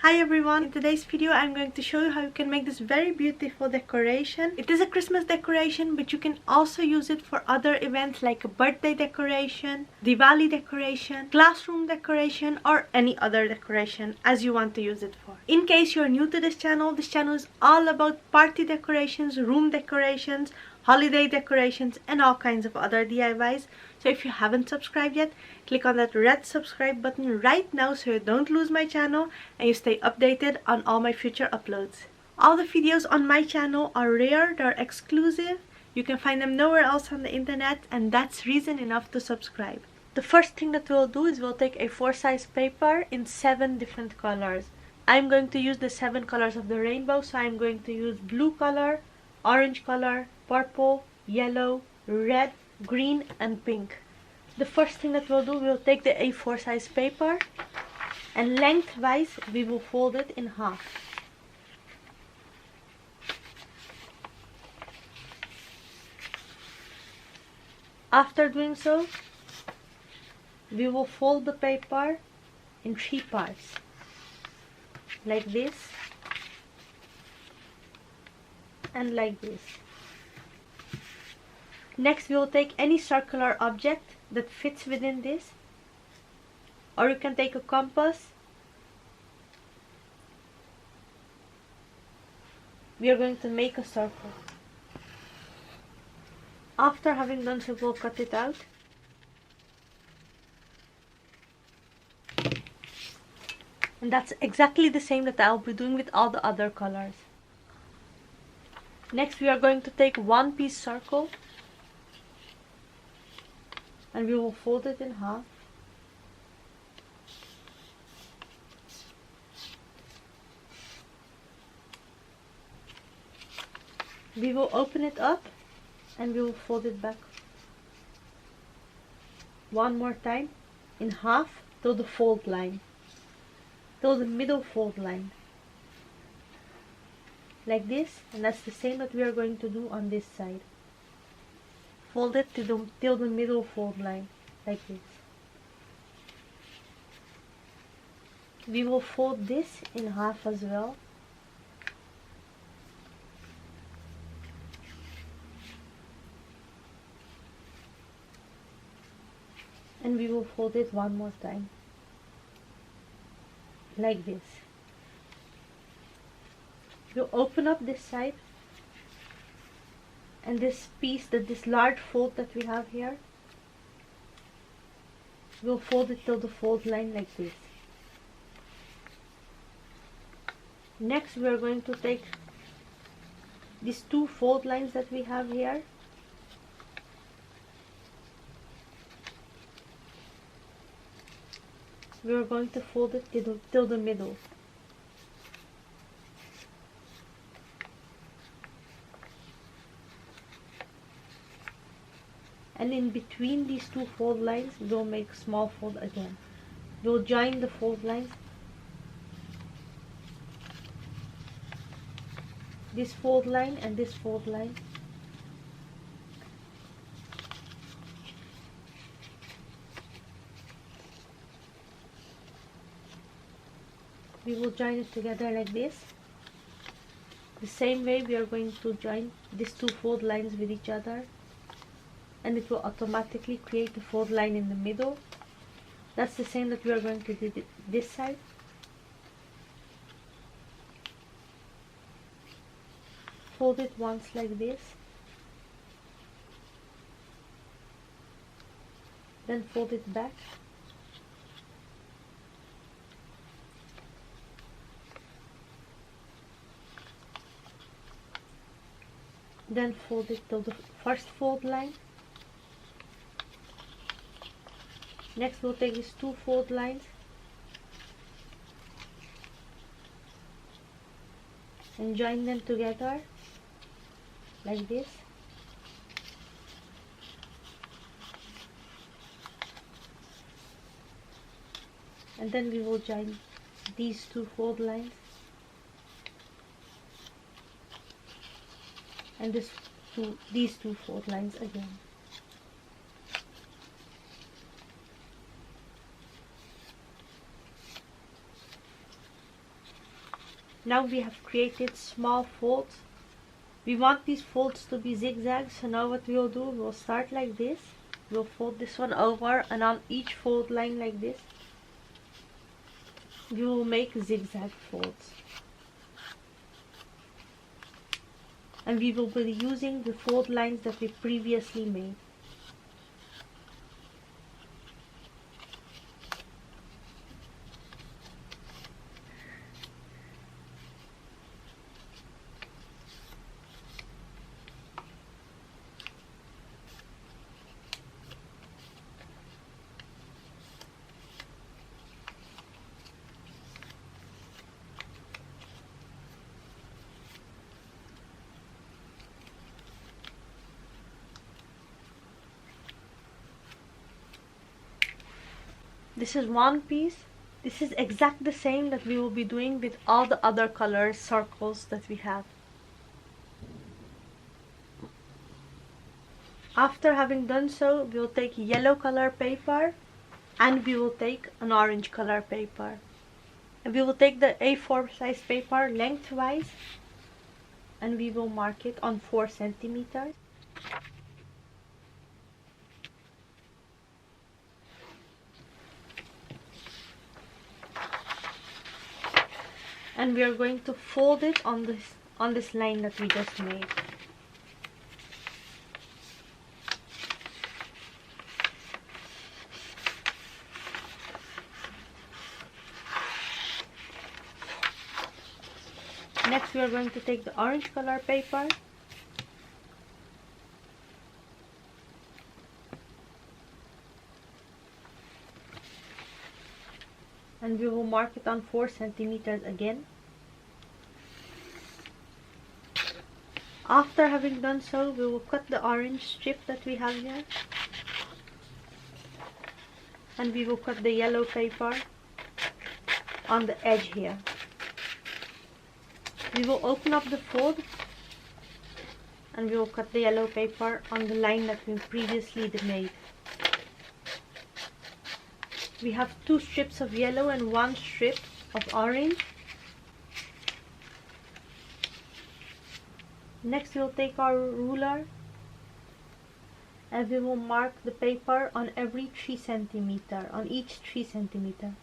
Hi everyone, in today's video I'm going to show you how you can make this very beautiful decoration. It is a Christmas decoration, but you can also use it for other events like a birthday decoration, Diwali decoration, classroom decoration, or any other decoration as you want to use it for. In case you're new to this channel is all about party decorations, room decorations, holiday decorations, and all kinds of other DIYs. So if you haven't subscribed yet, click on that red subscribe button right now so you don't lose my channel and you stay updated on all my future uploads. All the videos on my channel are rare, they're exclusive. You can find them nowhere else on the internet, and that's reason enough to subscribe. The first thing that we'll do is we'll take a 4-size paper in 7 different colors. I'm going to use the 7 colors of the rainbow, so I'm going to use blue color, orange color, purple, yellow, red, green, and pink. The first thing that we'll do, we'll take the A4 size paper and lengthwise we will fold it in half. After doing so, we will fold the paper in 3 parts, like this and like this. Next, we will take any circular object that fits within this, or you can take a compass. We are going to make a circle. After having done so, we'll cut it out. And that's exactly the same that I'll be doing with all the other colors. Next, we are going to take one piece circle and we will fold it in half. We will open it up and we will fold it back one more time in half till the fold line, till the middle fold line, like this. And that's the same that we are going to do on this side. Fold it till the middle fold line, like this. We will fold this in half as well. And we will fold it one more time, like this. We'll open up this side, and this piece, this large fold that we have here, we'll fold it till the fold line, like this. Next, we are going to take these 2 fold lines that we have here, we are going to fold it till the middle. And in between these 2 fold lines, we'll make a small fold again. We'll join the fold lines. This fold line and this fold line. We will join it together like this. The same way we are going to join these 2 fold lines with each other, and it will automatically create a fold line in the middle. That's the same that we are going to do this side. Fold it once like this, then fold it back, then fold it till the first fold line. Next, we'll take these 2 fold lines and join them together like this. And then we will join these 2 fold lines and these 2 fold lines again. Now we have created small folds. We want these folds to be zigzag, so now what we will do, we'll start like this. We'll fold this one over, and on each fold line like this, we will make zigzag folds. And we will be using the fold lines that we previously made. This is one piece. This is exactly the same that we will be doing with all the other color circles that we have. After having done so, we will take yellow color paper and we will take an orange color paper. And we will take the A4 size paper lengthwise and we will mark it on 4 centimeters. And we are going to fold it on this line that we just made. Next we are going to take the orange color paper and we will mark it on 4 centimeters again. After having done so, we will cut the orange strip that we have here and we will cut the yellow paper on the edge here. We will open up the fold and we will cut the yellow paper on the line that we previously made. We have 2 strips of yellow and 1 strip of orange. Next we will take our ruler and we will mark the paper on every 3 centimeter, on each 3 centimeter.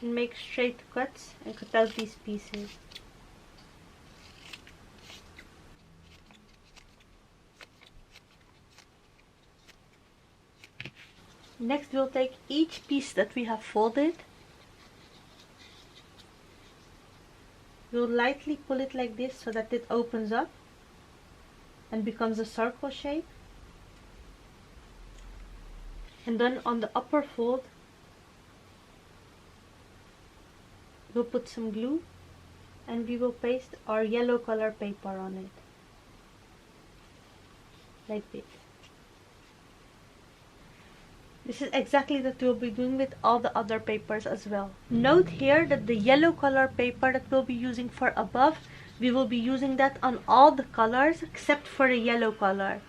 And make straight cuts and cut out these pieces. Next we'll take each piece that we have folded. We'll lightly pull it like this so that it opens up and becomes a circle shape. And then on the upper fold, we'll put some glue and we will paste our yellow color paper on it. Like this. This is exactly that we'll be doing with all the other papers as well. Note here that the yellow color paper that we'll be using for above, we will be using that on all the colors except for the yellow color.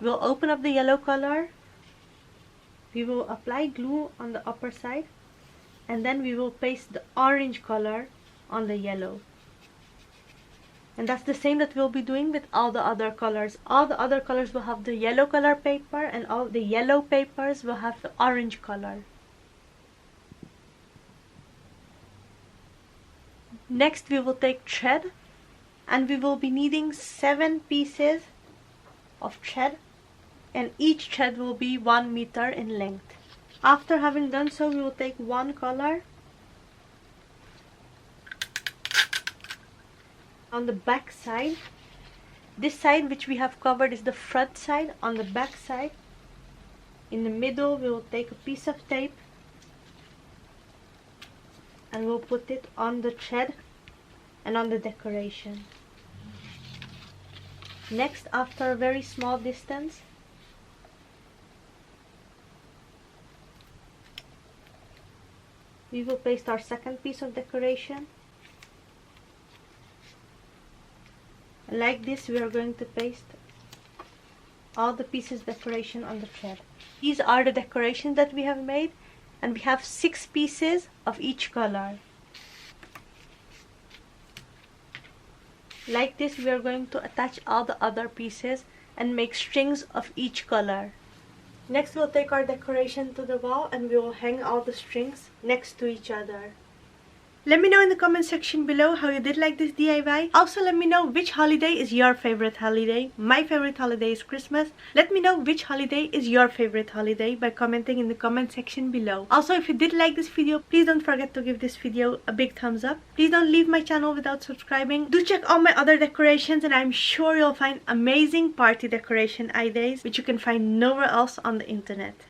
We'll open up the yellow color, we will apply glue on the upper side, and then we will paste the orange color on the yellow. And that's the same that we'll be doing with all the other colors. All the other colors will have the yellow color paper and all the yellow papers will have the orange color. Next we will take thread and we will be needing 7 pieces of thread and each thread will be 1 meter in length. After having done so, we will take one color. On the back side, this side which we have covered is the front side. On the back side, in the middle, we will take a piece of tape and we'll put it on the thread and on the decoration. Next, after a very small distance, we will paste our second piece of decoration. Like this, we are going to paste all the pieces decoration on the thread. These are the decorations that we have made, and we have 6 pieces of each color. Like this, we are going to attach all the other pieces and make strings of each color. Next, we'll take our decoration to the wall and we will hang all the strings next to each other. Let me know in the comment section below how you did like this DIY. Also, let me know which holiday is your favorite holiday. My favorite holiday is Christmas. Let me know which holiday is your favorite holiday by commenting in the comment section below. Also, if you did like this video, please don't forget to give this video a big thumbs up. Please don't leave my channel without subscribing. Do check all my other decorations, and I'm sure you'll find amazing party decoration ideas which you can find nowhere else on the internet.